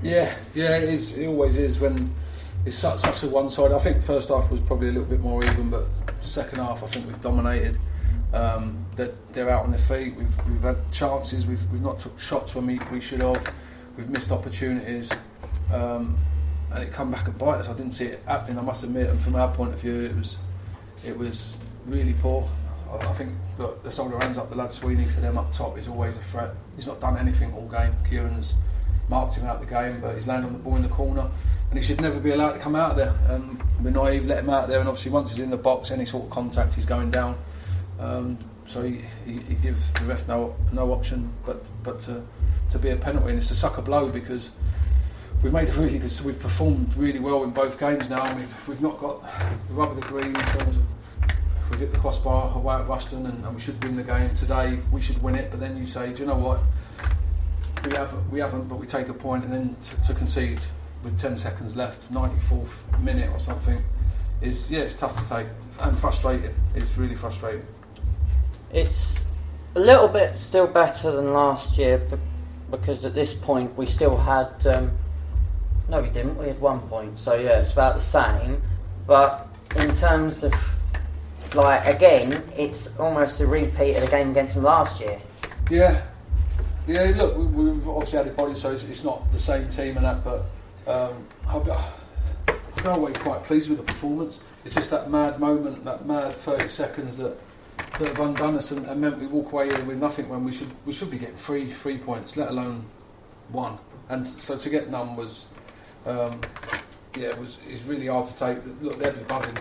Yeah, it is. It always is when it's such a one side. I think first half was probably a little bit more even, but second half I think we've dominated. They're out on their feet. We've had chances. We've not took shots when we should have. We've missed opportunities, and it come back and bite us. I didn't see it happening, I must admit. And from our point of view, it was really poor. I think look, let's hold our hands up. The lad Sweeney for them up top is always a threat. He's not done anything all game. Kieran's marked him out the game, but he's landed on the ball in the corner, and he should never be allowed to come out of there. We're naive, let him out there, and obviously once he's in the box, any sort of contact, he's going down. So he gives the ref no option but to be a penalty, and it's a sucker blow because we've made a really good. So we've performed really well in both games now, and we've not got the rub of the green in terms of we've hit the crossbar away at Rushton, and we should win the game today. We should win it, but then you say, do you know what? We haven't, but we take a point, and then to concede with 10 seconds left, 94th minute or something, it's tough to take and frustrating. It's really frustrating. It's a little bit still better than last year, because at this point we still had. No, we didn't. We had 1 point, so yeah, it's about the same. But in terms of, like, again, it's almost a repeat of the game against them last year. Yeah. Look, we've obviously added bodies, so it's not the same team and that. But I've been away quite pleased with the performance. It's just that mad moment, that mad 30 seconds that have undone us and meant we walk away here with nothing when we should be getting three points, let alone one. And so to get none was, it's really hard to take. Look, they'll be buzzing.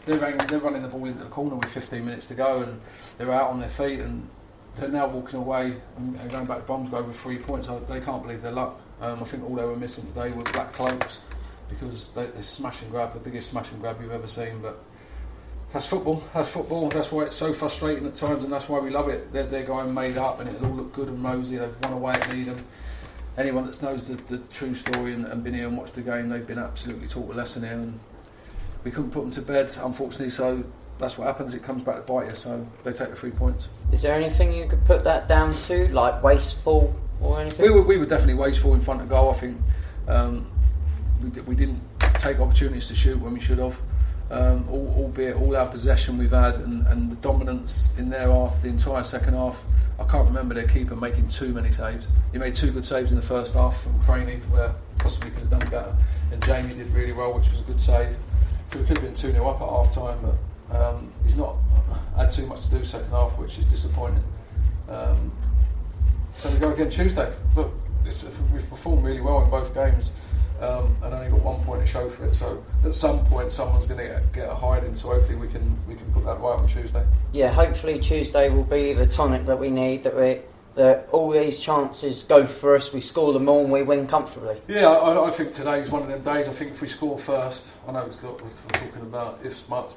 They're running the ball into the corner with 15 minutes to go, and they're out on their feet, and they're now walking away and going back to BROMSGROVE with 3 points. They can't believe their luck. I think all they were missing today were black cloaks, because they smash and grab, the biggest smash and grab you've ever seen. But that's football. That's why it's so frustrating at times, and that's why we love it. They're going made up, and it'll all look good and rosy. They've won away at Needham. Anyone that knows the true story and been here and watched the game, they've been absolutely taught a lesson here, and we couldn't put them to bed, unfortunately. So that's what happens. It comes back to bite you. So they take the 3 points. Is there anything you could put that down to, like wasteful or anything? We were definitely wasteful in front of goal. I think we didn't take opportunities to shoot when we should have. Albeit all our possession we've had and the dominance in their half, the entire second half. I can't remember their keeper making too many saves. He made 2 good saves in the first half from Craney, where possibly could have done better, and Jamie did really well, which was a good save. So we could have been 2-0 up at half time, but he's not had too much to do second half, which is disappointing. So we go again Tuesday. Look, we've performed really well in both games, and only got 1 point to show for it. So at some point, someone's going to get a hiding. So hopefully we can put that right on Tuesday. Yeah, hopefully Tuesday will be the tonic that we need. That all these chances go for us. We score them all and we win comfortably. Yeah, I think today's one of them days. I think if we score first, I know we're talking about ifs, buts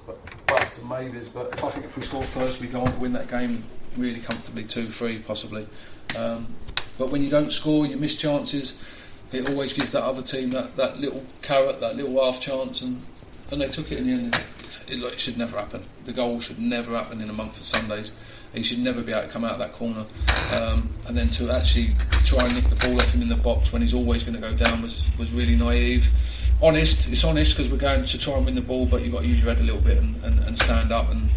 and maybes, but I think if we score first, we go on to win that game really comfortably, 2-3 possibly. But when you don't score, you miss chances. It always gives that other team that little carrot, that little half chance, and they took it in the end. It should never happen. The goal should never happen in a month of Sundays. He should never be able to come out of that corner, and then to actually try and nick the ball off him in the box when he's always going to go down was really naive. It's honest because we're going to try and win the ball, but you've got to use your head a little bit and stand up, and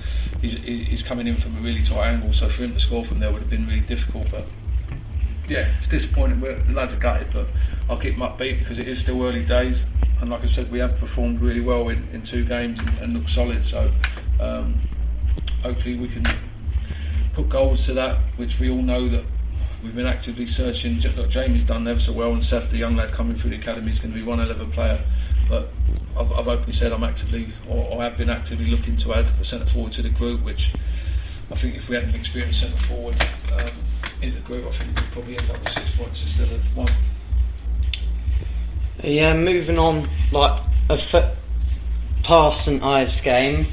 he's coming in from a really tight angle, so for him to score from there would have been really difficult. But yeah, it's disappointing. The lads are gutted, but I'll keep them upbeat because it is still early days, and like I said, we have performed really well in 2 games and look solid, so hopefully we can put goals to that, which we all know that we've been actively searching. Look, Jamie's done ever so well, and Seth, the young lad coming through the academy, is going to be one hell of a player. But I've openly said I have been actively looking to add a centre forward to the group, which I think if we had an experienced centre forward in the group, I think we'd probably end up with 6 points instead of 1. Yeah, moving on, like past St Ives game,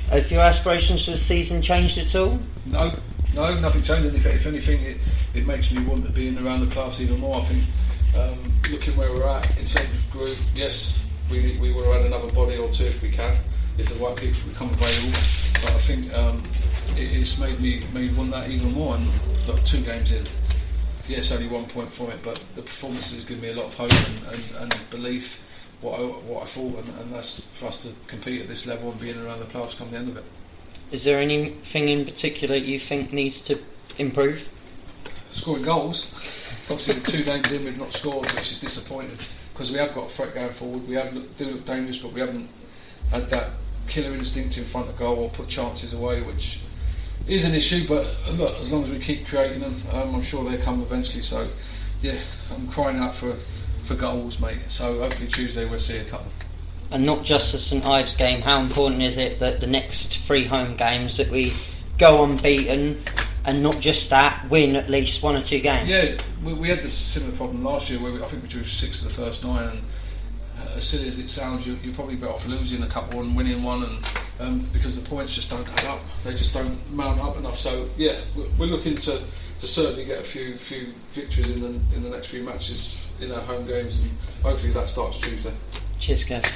have your aspirations for the season changed at all? No, nothing changed. If anything, it makes me want to be in around the class even more. I think looking where we're at in terms of group, yes, we want to add another body or 2 if we can, if the right people become available. But I think it's made me want that even more. And look, 2 games in, yes, only 1 point from it, but the performances give me a lot of hope and belief what I thought, and that's for us to compete at this level and being around the playoffs come the end of it. Is there anything in particular you think needs to improve? Scoring goals. Obviously, the 2 games in we've not scored, which is disappointing because we have got a threat going forward. We do look dangerous, but we haven't had that killer instinct in front of goal or put chances away, which is an issue. But look, as long as we keep creating them, I'm sure they'll come eventually. So, yeah, I'm crying out for goals, mate. So hopefully Tuesday we'll see a couple. And not just the St Ives game, how important is it that the next 3 home games that we go unbeaten and not just that, win at least 1 or 2 games? Yeah, we had this similar problem last year where I think we drew 6 of the first 9, and as silly as it sounds, you're probably better off losing a couple and winning one, and because the points just don't add up, they just don't mount up enough. So yeah, we're looking to certainly get a few victories in the next few matches in our home games, and hopefully that starts Tuesday. Cheers, Kev.